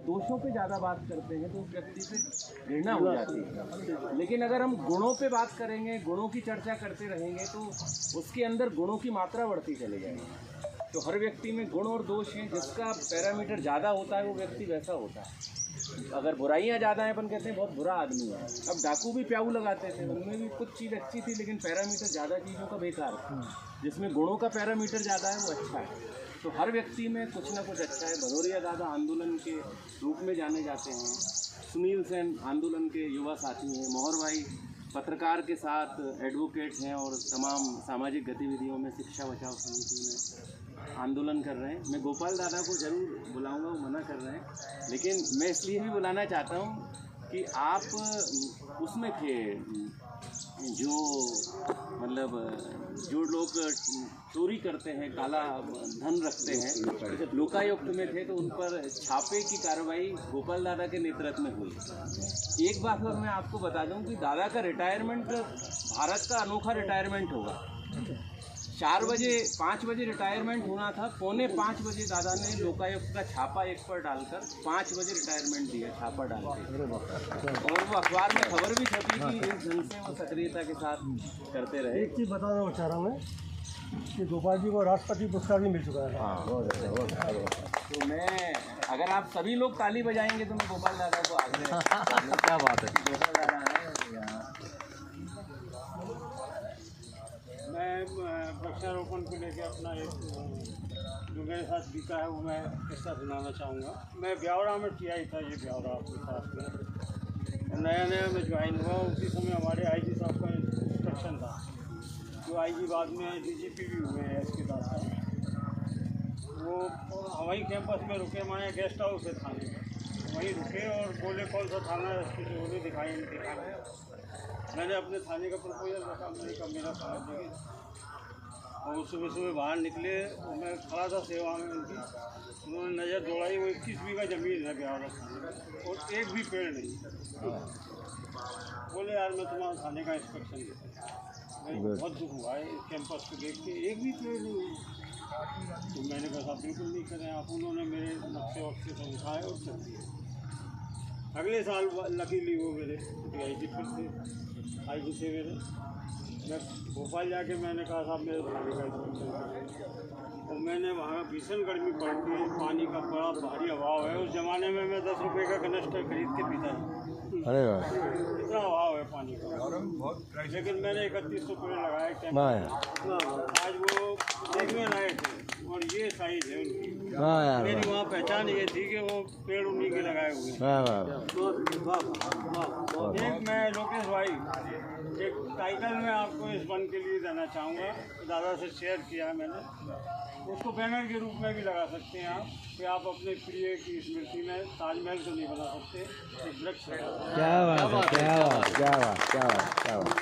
दोषों पे ज़्यादा बात करते हैं तो उस व्यक्ति से घृणा हो जाती है। लेकिन अगर हम गुणों पे बात करेंगे, गुणों की चर्चा करते रहेंगे तो उसके अंदर गुणों की मात्रा बढ़ती चली जाएगी। तो हर व्यक्ति में गुण और दोष हैं, जिसका पैरामीटर ज़्यादा होता है वो व्यक्ति वैसा होता है। अगर बुराइयाँ ज़्यादा हैं, अपन कहते हैं बहुत बुरा आदमी है। अब डाकू भी प्याऊ लगाते थे, उनमें भी कुछ चीज़ अच्छी थी लेकिन पैरामीटर ज़्यादा चीज़ों का बेकार था। जिसमें गुणों का पैरामीटर ज़्यादा है वो अच्छा है। तो हर व्यक्ति में कुछ ना कुछ अच्छा है। भदौरिया दादा आंदोलन के रूप में जाने जाते हैं। सुनील सेन आंदोलन के युवा साथी हैं। मोहर भाई पत्रकार के साथ एडवोकेट हैं और तमाम सामाजिक गतिविधियों में शिक्षा बचाओ समिति में आंदोलन कर रहे हैं। मैं गोपाल दादा को ज़रूर बुलाऊंगा, वो मना कर रहे हैं, लेकिन मैं इसलिए भी बुलाना चाहता हूँ कि आप उसमें थे जो मतलब जो लोग चोरी करते हैं, काला धन रखते हैं, लोकायुक्त में थे तो उन पर छापे की कार्रवाई गोपाल दादा के नेतृत्व में हुई। एक बात और मैं आपको बता दूं कि दादा का रिटायरमेंट भारत का अनोखा रिटायरमेंट होगा। 4 बजे 5 बजे रिटायरमेंट होना था, 4:45 बजे दादा ने लोकायुक्त का छापा एक पर डालकर 5 बजे रिटायरमेंट दिया, छापा डाल के। और वो अखबार में खबर भी छपी कि इस ढंग से वो सक्रियता के साथ करते रहे। एक चीज़ बताना चाह रहा हूँ मैं कि गोपाल जी को राष्ट्रपति पुरस्कार भी मिल चुका है। हाँ, तो मैं अगर आप सभी लोग ताली बजाएंगे तो मैं गोपाल दादा को आगे क्या बात है। गोपाल दादा है यहाँ। मैं वृक्षारोपण को लेकर अपना एक जो मेरे साथ बीता है वो मैं किस्सा सुनाना चाहूँगा। मैं ब्यावरा में टीआई था, ये ब्यावरा आपके साथ में नया मैं ज्वाइन हुआ। उसी समय हमारे आईजी साहब का इंस्ट्रक्शन था, जो आईजी बाद में डीजीपी भी हुए हैं इसके साथ। वो हवाई कैंपस में रुके, हमारे गेस्ट हाउस है थाने में, वहीं रुके और बोले कौन सा थाना है, इसकी जो दिखाई। मैंने अपने थाने का प्रपोजल रखा, मैंने कहा मेरा थाना देखिए। और सुबह सुबह बाहर निकले और मैं खड़ा था सेवा में उनकी। उन्होंने नज़र दौड़ाई, वो 21 बीघा ज़मीन है ब्यावरा थाने में और एक भी पेड़ नहीं। बोले यार मैं तुम्हारा थाने का इंस्पेक्शन देता हूँ। बहुत दुख हुआ है इस कैंपस को देख के, एक भी पेड़ नहीं। तो मैंने कहा बिल्कुल नहीं करें आप। उन्होंने मेरे नक्शे वक्शे से उठाए और चल दिए। अगले साल लकीली वो मेरे आई जी फिर थे, आई जी थे मेरे। मैं भोपाल जाके मैंने कहा साहब मेरे थाने का इंस्पेक्शन। और मैंने वहाँ भीषण गर्मी पड़ती है, पानी का बड़ा भारी अभाव है। उस ज़माने में मैं 10 रुपये का कनस्टर खरीद के पीता था। अरे इतना अभाव है पानी का। लेकिन मैंने 3100 पेड़ लगाए। आज वो देखने लायक है और ये साइज है उनकी। मेरी वहाँ पहचान ये थी कि वो पेड़ उन्हीं के लगाए हुए हैं। एक मैं लोकेश भाई एक टाइटल मैं आपको इस वन के लिए देना चाहूँगा, दादा से शेयर किया मैंने। उसको बैनर के रूप में भी लगा सकते हैं आप कि आप अपने प्रिय की स्मृति में ताजमहल तो नहीं बना सकते, एक वृक्ष। क्या बात है, क्या बात, क्या बात, क्या बात, क्या बात,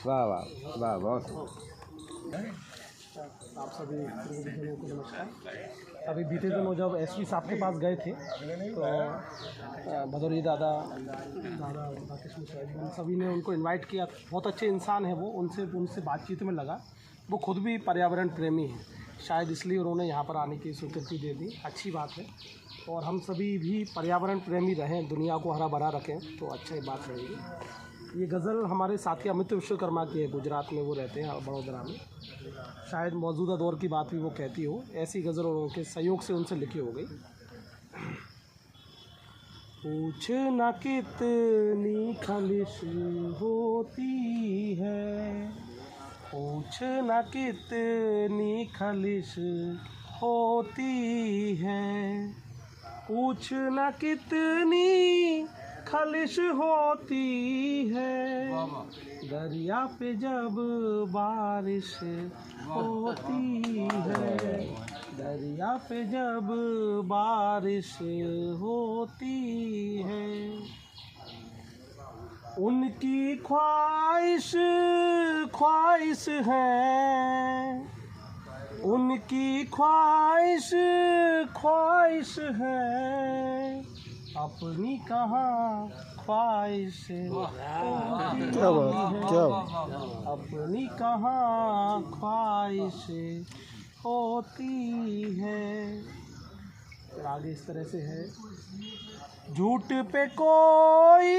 वाह वाह वाह, बहुत। आप सभी को नमस्कार। अभी बीते दिनों जब एसपी साहब के पास गए थे तो भदौरिया दादा राकेश मिश्रा सभी ने उनको इनवाइट किया। बहुत अच्छे इंसान है वो, उनसे बातचीत में लगा। वो खुद भी पर्यावरण प्रेमी हैं, शायद इसलिए उन्होंने यहाँ पर आने की स्वीकृति दे दी। अच्छी बात है और हम सभी भी पर्यावरण प्रेमी रहें, दुनिया को हरा भरा रखें तो अच्छा ही बात रहेगी। ये गज़ल हमारे साथी अमित विश्वकर्मा की है, गुजरात में वो रहते हैं, बड़ोदरा में। शायद मौजूदा दौर की बात भी वो कहती हो। ऐसी गज़ल उनके सहयोग से उनसे लिखी हो गई। पूछना कितनी खालिश होती है, पूछना कितनी खालिश होती है, पूछना कितनी खालिश होती है, दरिया पे जब बारिश होती है, दरिया पे जब बारिश होती है। उनकी ख्वाहिश ख्वाहिश है, उनकी ख्वाहिश ख्वाहिश है, अपनी कहाँ ख्वाहिश होती है, अपनी कहाँ ख्वाहिश होती है। आगे इस तरह से है। झूठ पे कोई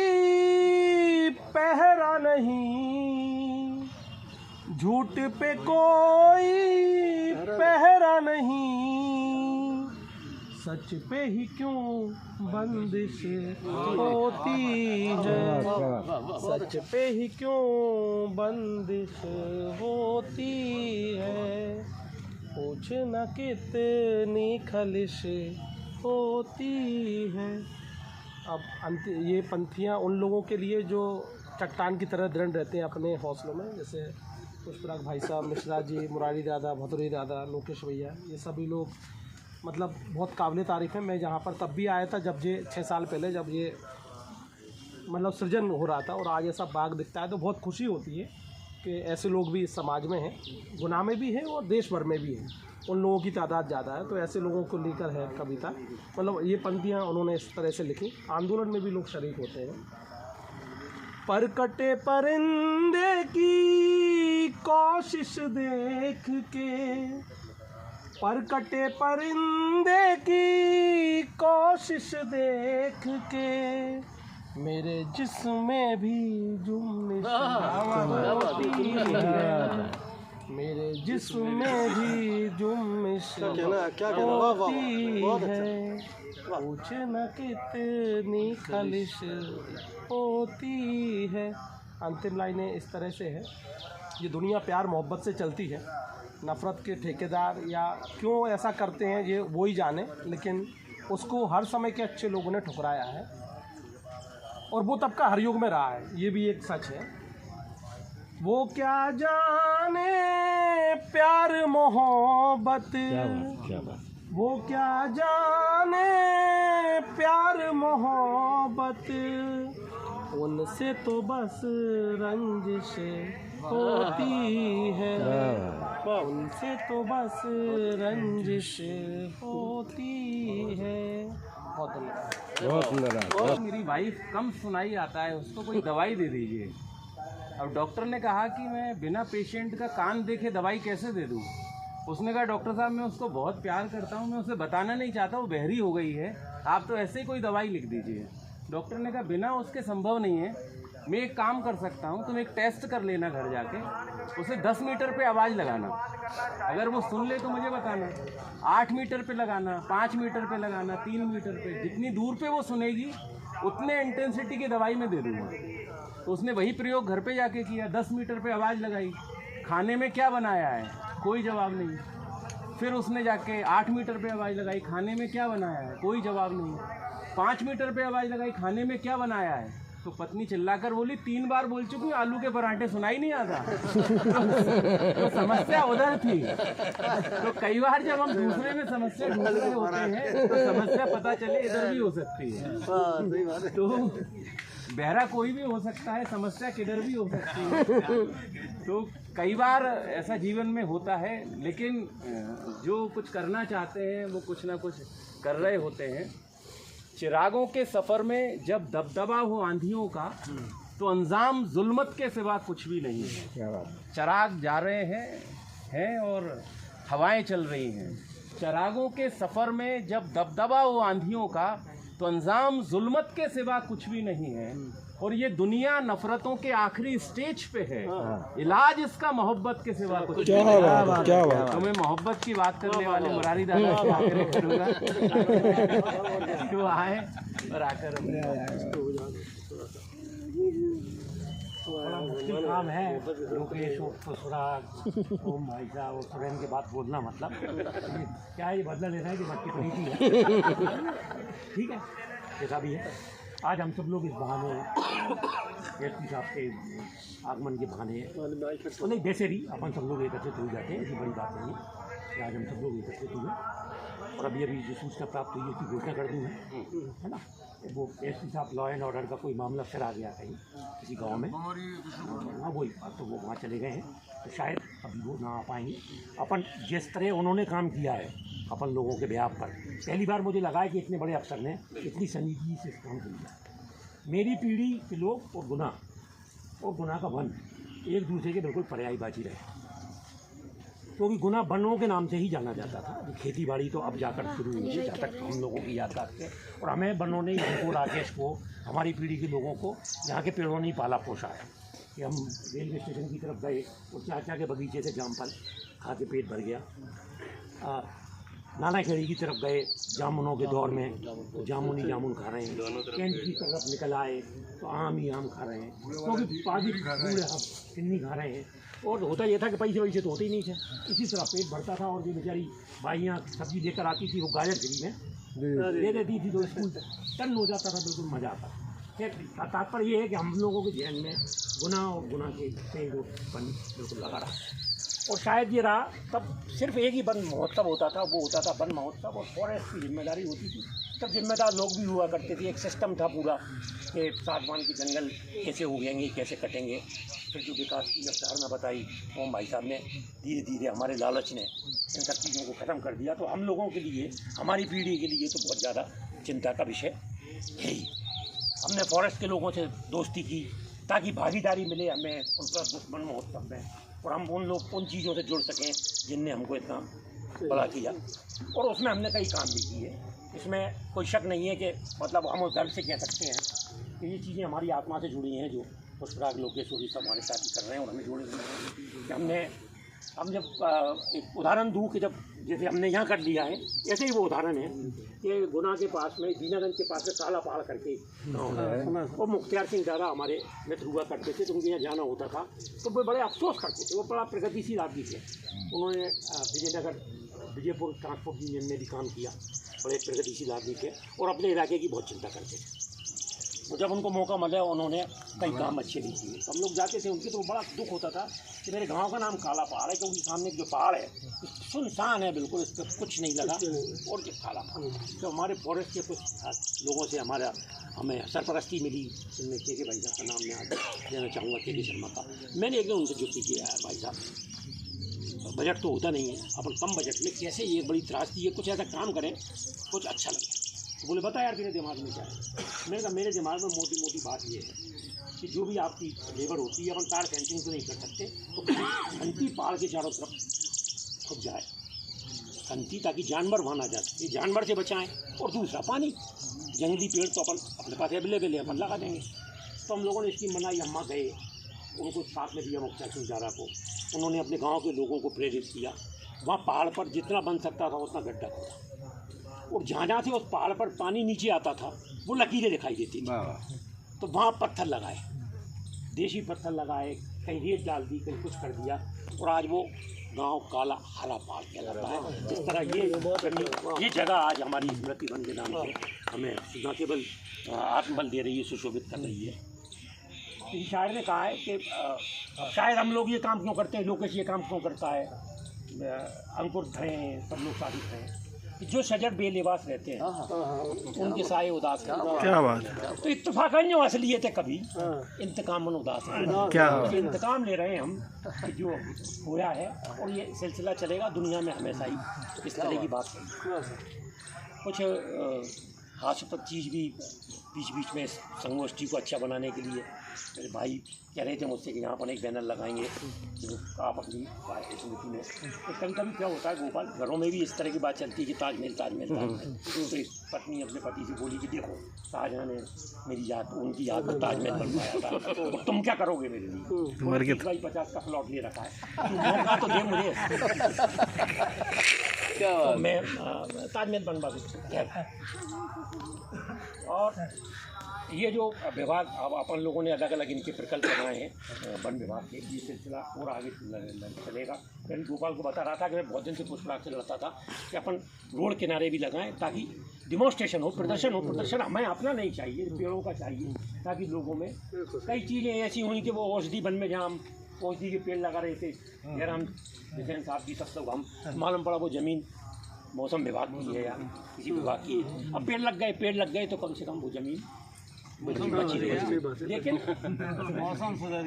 पहरा नहीं, झूठ पे कोई पहरा नहीं, सच पे ही क्यों बंदिश होती है, सच पे ही क्यों बंदिश होती है, पूछना कितनी खलिश होती है। अब ये पंक्तियाँ उन लोगों के लिए जो चट्टान की तरह दृढ़ रहते हैं अपने हौसलों में, जैसे पुष्पराग भाई साहब, मिश्रा जी, मुरारी दादा, भदौरी दादा, लोकेश भैया, ये सभी लोग मतलब बहुत काबिल तारीफ़ है। मैं जहाँ पर तब भी आया था जब ये 6 साल पहले जब ये मतलब सृजन हो रहा था, और आज ऐसा बाग दिखता है तो बहुत खुशी होती है कि ऐसे लोग भी इस समाज में हैं, गुना में भी हैं और देश भर में भी हैं। उन लोगों की तादाद ज़्यादा है, तो ऐसे लोगों को लेकर है कविता। मतलब ये पंक्तियाँ उन्होंने इस तरह से लिखी। आंदोलन में भी लोग शरीक होते हैं। पर कटे परिंदे की कोशिश देख के, पर कटे परिंदे की कोशिश देख के, मेरे जिस्म में भी जुम्मिश होती है, मेरे जिस्म में भी जुम्मिश होती है, पूछना कितनी खलिश होती है। अंतिम लाइनें इस तरह से है। ये दुनिया प्यार मोहब्बत से चलती है, नफ़रत के ठेकेदार या क्यों ऐसा करते हैं ये वो ही जाने, लेकिन उसको हर समय के अच्छे लोगों ने ठुकराया है और वो तबका हर युग में रहा है, ये भी एक सच है। वो क्या जाने प्यार मोहब्बत, वो क्या जाने प्यार मोहब्बत, उनसे तो बस रंजिश होती है, उनसे तो बस रंजिश होती है। बहुत धन्यवाद। मेरी वाइफ कम सुनाई आता है, उसको कोई दवाई दे दीजिए। अब डॉक्टर ने कहा कि मैं बिना पेशेंट का कान देखे दवाई कैसे दे दूँ। उसने कहा डॉक्टर साहब मैं उसको बहुत प्यार करता हूँ, मैं उसे बताना नहीं चाहता, वो बहरी हो गई है, आप तो ऐसे ही कोई दवाई लिख दीजिए। डॉक्टर ने कहा बिना उसके संभव नहीं है, मैं एक काम कर सकता हूँ, तुम एक टेस्ट कर लेना घर जाके, उसे 10 मीटर पे आवाज़ लगाना, अगर वो सुन ले तो मुझे बताना, 8 मीटर पे लगाना, 5 मीटर पे लगाना, 3 मीटर पे, जितनी दूर पे वो सुनेगी उतने इंटेंसिटी की दवाई मैं दे दूँगा। तो उसने वही प्रयोग घर पे जाके किया, 10 मीटर पे आवाज़ लगाई, खाने में क्या बनाया है, कोई जवाब नहीं। फिर उसने जाके 8 मीटर पे आवाज़ लगाई, खाने में क्या बनाया है, कोई जवाब नहीं। 5 मीटर पे आवाज़ लगाई, खाने में क्या बनाया है, तो पत्नी चिल्लाकर बोली 3 बार बोल चुकी हूँ, आलू के पराठे सुनाई नहीं आता। तो समस्या उधर थी। तो कई बार जब हम दूसरे में समस्या ढूंढ रहे होते हैं तो समस्या पता चले इधर भी हो सकती है। तो बहरा कोई भी हो सकता है, समस्या किधर भी हो सकती है। तो कई बार ऐसा जीवन में होता है, लेकिन जो कुछ करना चाहते हैं वो कुछ ना कुछ कर रहे होते हैं। चिरागों के सफ़र में जब दबदबा हो आंधियों का, तो अंजाम जुल्मत के सिवा कुछ भी नहीं है। चिराग जा रहे हैं और हवाएं चल रही हैं। चिरागों के सफ़र में जब दबदबा हो आंधियों का, तो अंजाम जुल्मत के सिवा कुछ भी नहीं है। और ये दुनिया नफरतों के आखिरी स्टेज पे है, इलाज इसका मोहब्बत के सिवा कुछ नहीं है। तो मैं मोहब्बत की बात करने वाले मुरारी दादा से आग्रह करूँगा तो आए और आकर मुश्किल काम है लोकेश पुष्पराग ओम भाई साहब और सुरेन के बात बोलना, मतलब क्या ये बदला लेना है कि बात की तरीकी है। ठीक है, जैसा भी है, आज हम सब लोग इस बहाने एसपी साहब के आगमन के बहाने नहीं, वैसे भी अपन सब लोग एकत्रित हो जाते हैं, ऐसी बड़ी बात नहीं है कि आज हम सब लोग एकत्रित हुए। और अभी जो सूचना प्राप्त हुई है उसकी घोषणा कर दूँ है ना। वो एसपी साहब लॉ एंड ऑर्डर का कोई मामला फिर आ गया कहीं किसी गांव में, हाँ वही, तो वो वहाँ चले गए हैं, तो शायद अभी वो ना आ पाएंगे। अपन जिस तरह उन्होंने काम किया है अपन लोगों के ब्याह पर, पहली बार मुझे लगा है कि इतने बड़े अफसर ने इतनी संजीदगी से काम किया। मेरी पीढ़ी के लोग और गुनाह का वन एक दूसरे के बिल्कुल पर्यायवाची रहे। क्योंकि गुना वनों के नाम से ही जाना जाता था। खेती बाड़ी तो अब जाकर शुरू हुई है, जहाँ तक हम लोगों की याद करते हैं। और हमें वनों ने हमको, राकेश को, हमारी पीढ़ी के लोगों को यहाँ के पेड़ों ने ही पाला पोसा है कि हम रेलवे स्टेशन की तरफ गए और चाचा के बगीचे से जामफल खा के पेट भर गया। नाना खेड़ी की तरफ गए जामुनों के दौर में, तो जामुन ही जामुन खा रहे हैं। कैंट की तरफ निकल आए तो आम ही आम खा रहे हैं, क्योंकि पाजी पूरे हम किन्नी खा रहे हैं। और होता यह था कि पैसे वैसे तो होते ही नहीं थे, इसी तरह पेट भरता था। और जो बेचारी भाइयाँ सब्जी लेकर आती थी वो गाजर फ्री में दे देती थी, तो स्कूल टन हो जाता था, बिल्कुल मज़ा आता। फिर तात्पर्य ये है कि हम लोगों के जहन में गुनाह और गुनाह के बन बिल्कुल लगा रहा। और शायद ये रहा, तब सिर्फ एक ही वन महोत्सव होता था, वो होता था वन महोत्सव, और फॉरेस्ट की जिम्मेदारी होती थी। तब जिम्मेदार लोग भी हुआ करते थे, एक सिस्टम था पूरा कि सागवान के जंगल कैसे उगेंगे, कैसे कटेंगे। फिर जो विकास की अवधारणा बताई ओम भाई साहब ने, धीरे धीरे हमारे लालच ने इन सब चीज़ों को ख़त्म कर दिया। तो हम लोगों के लिए, हमारी पीढ़ी के लिए तो बहुत ज़्यादा चिंता का विषय है ही। हमने फॉरेस्ट के लोगों से दोस्ती की ताकि भागीदारी मिले हमें उनका वन महोत्सव में, और हम उन चीज़ों से जुड़ सकें जिनने हमको इतना बड़ा किया। और उसमें हमने कई काम भी किए, इसमें कोई शक नहीं है कि मतलब हम उस गर्व से कह सकते हैं कि ये चीज़ें हमारी आत्मा से जुड़ी हैं, जो पुष्पराग लोकेश्वरी सब हमारे साथ ही कर रहे हैं और हमें जोड़े हुए हैं। कि हम जब एक उदाहरण दूँ कि जब जैसे हमने यहाँ कर लिया है, ऐसे ही वो उदाहरण है कि गुना के पास में, दीनागंज के पास में काला पहाड़ करके गाँव है, वो मुख्तियार सिंह दादा हमारे मित्र हुआ करते थे, तो उनके यहाँ जाना होता था तो वो बड़े अफसोस करते थे। वो बड़ा प्रगतिशील आदमी थे, उन्होंने विजयपुर ट्रांसपोर्ट यूनियन में भी काम किया, बड़े प्रगतिशील आदमी थे और अपने इलाके की बहुत चिंता करते थे। तो जब उनको मौका मिला उन्होंने कई काम अच्छे भी किए। तो हम लोग जाते थे उनके, तो बड़ा दुख होता था कि मेरे गांव का नाम काला पहाड़ है, क्योंकि सामने जो पहाड़ है सुनसान है बिल्कुल, इस पर कुछ नहीं लगा, और ये काला पहाड़। तो हमारे फॉरेस्ट के कुछ लोगों से हमें सरपरस्ती मिली, जिनमें के भाई साहब का नाम मैं आज लेना चाहूँगा, के शर्मा का। मैंने एक दिन उनसे जुक्ति किया है, भाई साहब बजट तो होता नहीं है, अपन कम बजट में कैसे ये बड़ी त्रासदी है, कुछ ऐसा काम करें कुछ अच्छा लगे। तो बोले बता यार तेरे दिमाग में क्या है। मैंने कहा मेरे दिमाग में मोटी बात ये है कि जो भी आपकी लेबर होती है, अपन तार फेंसिंग तो नहीं कर सकते, तो खंती पहाड़ के चारों तरफ खुद जाए खंती, ताकि जानवर वहाँ ना जा सके, जानवर से बचाएं। और दूसरा पानी, जंगली पेड़ तो अपन अपने पास अवेलेबल है, अपन लगा देंगे। तो हम लोगों ने स्कीम बनाई, अम्मा गए, उनको साथ में दिया मुख्तार सिंह दारा को, उन्होंने अपने गाँव के लोगों को प्रेरित किया। वहाँ पहाड़ पर जितना बन सकता था उतना गड्ढा खोदा, और जहाँ से उस पहाड़ पर पानी नीचे आता था वो लकीरें दिखाई देती थी, तो वहाँ पत्थर लगाए, देसी पत्थर लगाए, कहीं रेत डाल दी, कहीं कुछ कर दिया, और आज वो गांव काला हरा पहाड़ कहलाता है। जिस तरह ये जगह आज हमारी स्मृति वन के नाम से हमें न केवल आत्मबल दे रही है, सुशोभित कर रही है। तो शायर ने कहा है कि शायद हम लोग ये काम क्यों करते हैं, लोकेश ये काम क्यों करता है, अंकुर खड़े हैं, सब लोग साबित हैं, जो शजर बेलिबास रहते हैं उनके साए उदास हैं। क्या बात है। तो इत्तेफाकन जो असलियत है कभी इंतकाम उदास है, क्या तो इंतकाम ले रहे हैं हम कि जो होया है, और ये सिलसिला चलेगा दुनिया में हमेशा ही इस तरह की बात। कुछ हास्यास्पद चीज़ भी बीच में संगोष्ठी को अच्छा बनाने के लिए मेरे भाई कह रहे थे मुझसे कि यहाँ पर एक बैनर लगाएंगे जो आप अपनी भारतीय स्मृति में। तो कभी कभी क्या होता है गोपाल, घरों में भी इस तरह की बात चलती है कि ताजमहल तो पत्नी अपने पति से बोली कि देखो शाहजहां ने मेरी याद, उनकी याद में ताजमहल बनवाया था, तो तुम क्या करोगे मेरे लिए। भाई 50 का प्लॉट ले रखा है, मौका तो दे मुझे, तो मैं ताजमहल बनवा दूँ। और ये जो विभाग अब अपन लोगों ने अलग अलग इनके प्रकल्प बनाए हैं वन विभाग के, ये सिलसिला और आगे चलेगा। फिर गोपाल को बता रहा था कि मैं बहुत दिन से पुष्पराग से लड़ता था कि अपन रोड किनारे भी लगाएं ताकि डिमॉन्स्ट्रेशन हो, प्रदर्शन हमें अपना नहीं चाहिए, पेड़ों का चाहिए, ताकि लोगों में कई चीज़ें ऐसी हुई कि वो औषधि वन में जहाँ हम औषधि के पेड़ लगा रहे थे, यार हम जैसे साहब की सब हम मालूम पड़ा वो ज़मीन मौसम विभाग की है या किसी विभाग की है। अब पेड़ लग गए तो कम से कम वो ज़मीन बची रही, लेकिन मौसम सुधर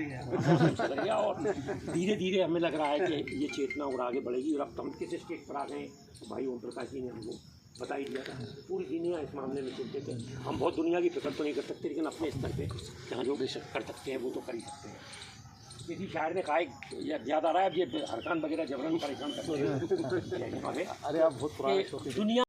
गया और धीरे धीरे हमें लग रहा है कि ये चेतना और आगे बढ़ेगी। और अब हम किस स्टेज पर आ गए, भाई ओम प्रकाश जी ने हमको बता ही दिया था, पूरी दुनिया इस मामले में चिंतित है। हम बहुत दुनिया की प्रकल्प तो नहीं कर सकते, लेकिन अपने स्तर पे जहाँ जो भी कर सकते हैं वो तो कर ही सकते हैं। किसी शायर ने कहा याद आ रहा है, अब ये हरकान वगैरह जबरन परेशान करते हैं। अरे आप बहुत पुराने दुनिया